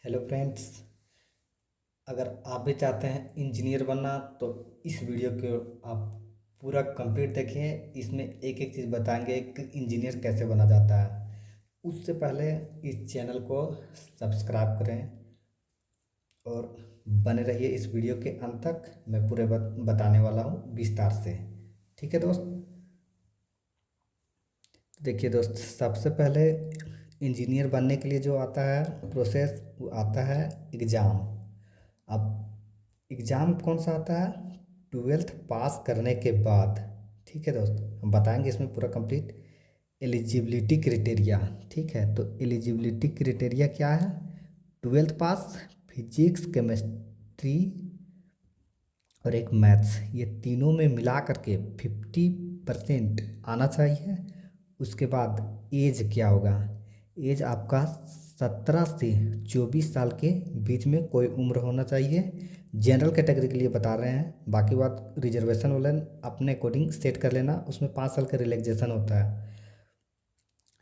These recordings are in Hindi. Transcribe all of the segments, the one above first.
Hello friends. अगर आप भी चाहते हैं इंजीनियर बनना तो इस वीडियो को आप पूरा कंप्लीट देखिए। इसमें एक एक चीज़ बताएंगे कि इंजीनियर कैसे बना जाता है। उससे पहले इस चैनल को सब्सक्राइब करें और बने रहिए इस वीडियो के अंत तक। मैं पूरे बताने वाला हूँ विस्तार से। ठीक है दोस्त। देखिए दोस्त, सबसे पहले इंजीनियर बनने के लिए जो आता है प्रोसेस, वो आता है एग्ज़ाम। अब एग्ज़ाम कौन सा आता है? 12th पास करने के बाद। ठीक है दोस्त, हम बताएंगे इसमें पूरा कंप्लीट एलिजिबिलिटी क्राइटेरिया। ठीक है, तो एलिजिबिलिटी क्राइटेरिया क्या है? 12th पास, फिजिक्स, केमिस्ट्री और एक मैथ्स, ये तीनों में मिला करके 50% आना चाहिए। उसके बाद एज क्या होगा? एज आपका 17 से 24 साल के बीच में कोई उम्र होना चाहिए। जनरल कैटेगरी के लिए बता रहे हैं, बाकी बात रिजर्वेशन वाले अपने अकॉर्डिंग सेट कर लेना, उसमें 5 साल का रिलैक्सेशन होता है।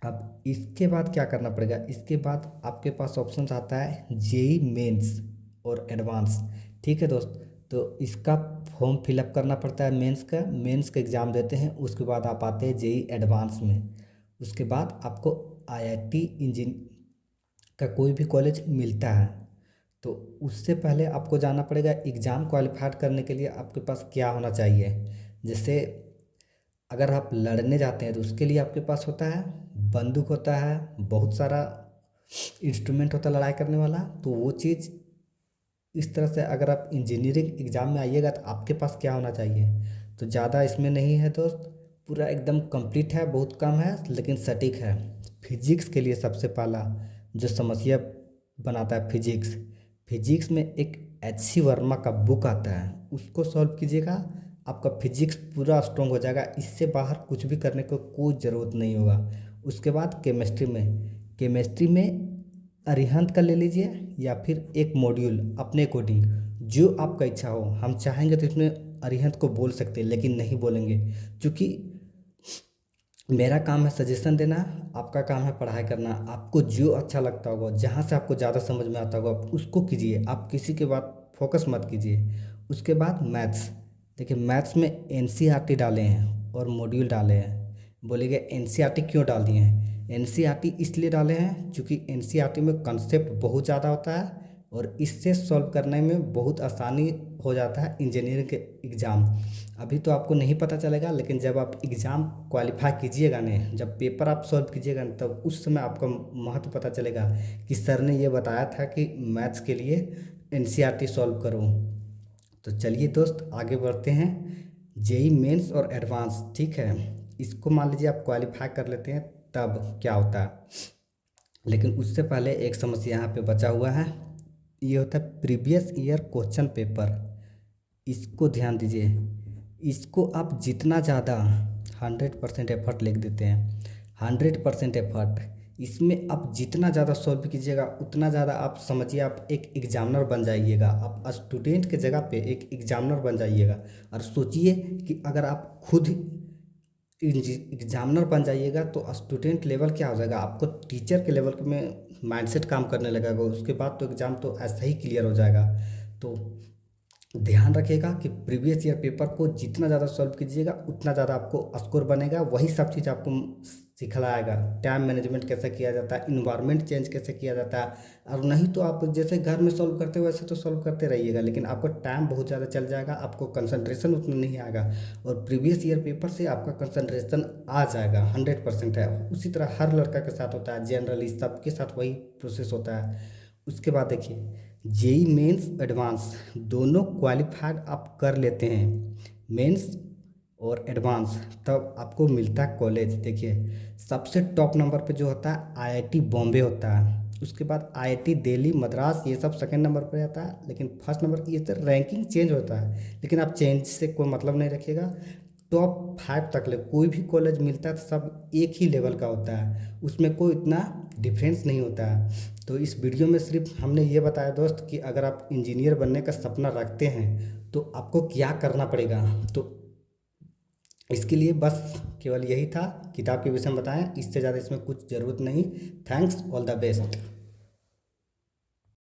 अब इसके बाद क्या करना पड़ेगा? इसके बाद आपके पास ऑप्शन आता है जेई मेंस और एडवांस। ठीक है दोस्त, तो इसका फॉर्म फिलअप करना पड़ता है। मेंस का एग्ज़ाम देते हैं, उसके बाद आप आते हैं जेई एडवांस में। उसके बाद आपको आईआईटी इंजीन का कोई भी कॉलेज मिलता है। तो उससे पहले आपको जाना पड़ेगा एग्ज़ाम क्वालिफाइड करने के लिए आपके पास क्या होना चाहिए। जैसे अगर आप लड़ने जाते हैं तो उसके लिए आपके पास होता है बंदूक, होता है बहुत सारा इंस्ट्रूमेंट होता है लड़ाई करने वाला। तो वो चीज़ इस तरह से अगर आप इंजीनियरिंग एग्ज़ाम में आइएगा तो आपके पास क्या होना चाहिए। तो ज़्यादा इसमें नहीं है दोस्त, पूरा एकदम कंप्लीट है, बहुत कम है लेकिन सटीक है। फिजिक्स के लिए सबसे पहला जो समस्या बनाता है फिजिक्स, फिजिक्स में एक H.C. वर्मा का बुक आता है, उसको सॉल्व कीजिएगा, आपका फिजिक्स पूरा स्ट्रॉन्ग हो जाएगा। इससे बाहर कुछ भी करने को कोई ज़रूरत नहीं होगा। उसके बाद केमिस्ट्री में अरिहंत का ले लीजिए या फिर एक मॉड्यूल अपने अकॉर्डिंग, जो आपका इच्छा हो। हम चाहेंगे तो इसमें अरिहंत को बोल सकते हैं लेकिन नहीं बोलेंगे, क्योंकि मेरा काम है सजेशन देना, आपका काम है पढ़ाई करना। आपको जो अच्छा लगता होगा, जहाँ से आपको ज़्यादा समझ में आता होगा आप उसको कीजिए, आप किसी के बात फोकस मत कीजिए। उसके बाद मैथ्स, देखिए मैथ्स में एनसीईआरटी डाले हैं और मॉड्यूल डाले हैं। बोलेंगे एनसीईआरटी क्यों डाल दिए हैं? एनसीईआरटी इसलिए डाले हैं क्योंकि एनसीईआरटी में कंसेप्ट बहुत ज़्यादा होता है और इससे सॉल्व करने में बहुत आसानी हो जाता है इंजीनियरिंग के एग्ज़ाम। अभी तो आपको नहीं पता चलेगा, लेकिन जब आप एग्ज़ाम क्वालिफाई कीजिएगा ने, जब पेपर आप सॉल्व कीजिएगा न, तब उस समय आपको महत्व पता चलेगा कि सर ने ये बताया था कि मैथ्स के लिए एनसीईआरटी सॉल्व करो। तो चलिए दोस्त आगे बढ़ते हैं। जेई मेंस और एडवांस, ठीक है, इसको मान लीजिए आप क्वालिफाई कर लेते हैं, तब क्या होता है। लेकिन उससे पहले एक समस्या यहाँ पे बचा हुआ है, ये होता है प्रीवियस ईयर क्वेश्चन पेपर। इसको ध्यान दीजिए, इसको आप जितना ज़्यादा 100% एफर्ट लिख देते हैं, 100% एफर्ट, इसमें आप जितना ज़्यादा सॉल्व कीजिएगा उतना ज़्यादा आप समझिए आप एक एग्जामिनर बन जाइएगा। आप स्टूडेंट के जगह पे एक एग्जामिनर बन जाइएगा। और सोचिए कि अगर आप खुद एग्जामिनर बन जाइएगा तो स्टूडेंट लेवल क्या हो जाएगा, आपको टीचर के लेवल में माइंडसेट काम करने लगेगा। उसके बाद तो एग्ज़ाम तो ऐसा ही क्लियर हो जाएगा। तो ध्यान रखिएगा कि प्रीवियस ईयर पेपर को जितना ज़्यादा सॉल्व कीजिएगा उतना ज़्यादा आपको स्कोर बनेगा। वही सब चीज़ आपको सिखलाएगा, टाइम मैनेजमेंट कैसे किया जाता है, इन्वायरमेंट चेंज कैसे किया जाता है। और नहीं तो आप जैसे घर में सॉल्व करते हो वैसे तो सॉल्व करते रहिएगा, लेकिन आपको टाइम बहुत ज़्यादा चल जाएगा, आपको कंसंट्रेशन उतना नहीं आएगा। और प्रीवियस ईयर पेपर से आपका कंसंट्रेशन आ जाएगा, 100% है। उसी तरह हर लड़का के साथ होता है, जनरली सबके साथ वही प्रोसेस होता है। उसके बाद देखिए जेई मेंस एडवांस दोनों क्वालिफाइड आप कर लेते हैं, मेंस और एडवांस, तब आपको मिलता है कॉलेज। देखिए सबसे टॉप नंबर पे जो होता है आईआईटी बॉम्बे होता है। उसके बाद आईआईटी दिल्ली, मद्रास, ये सब सेकंड नंबर पे आता है। लेकिन फर्स्ट नंबर ये तो रैंकिंग चेंज होता है, लेकिन आप चेंज से कोई मतलब नहीं रखिएगा। टॉप 5 तक ले कोई भी कॉलेज मिलता है तो सब एक ही लेवल का होता है, उसमें कोई इतना डिफरेंस नहीं होता है। तो इस वीडियो में सिर्फ हमने ये बताया दोस्त कि अगर आप इंजीनियर बनने का सपना रखते हैं तो आपको क्या करना पड़ेगा। तो इसके लिए बस केवल यही था, किताब के विषय में बताएं, इससे ज़्यादा इसमें कुछ ज़रूरत नहीं। Thanks, all the best.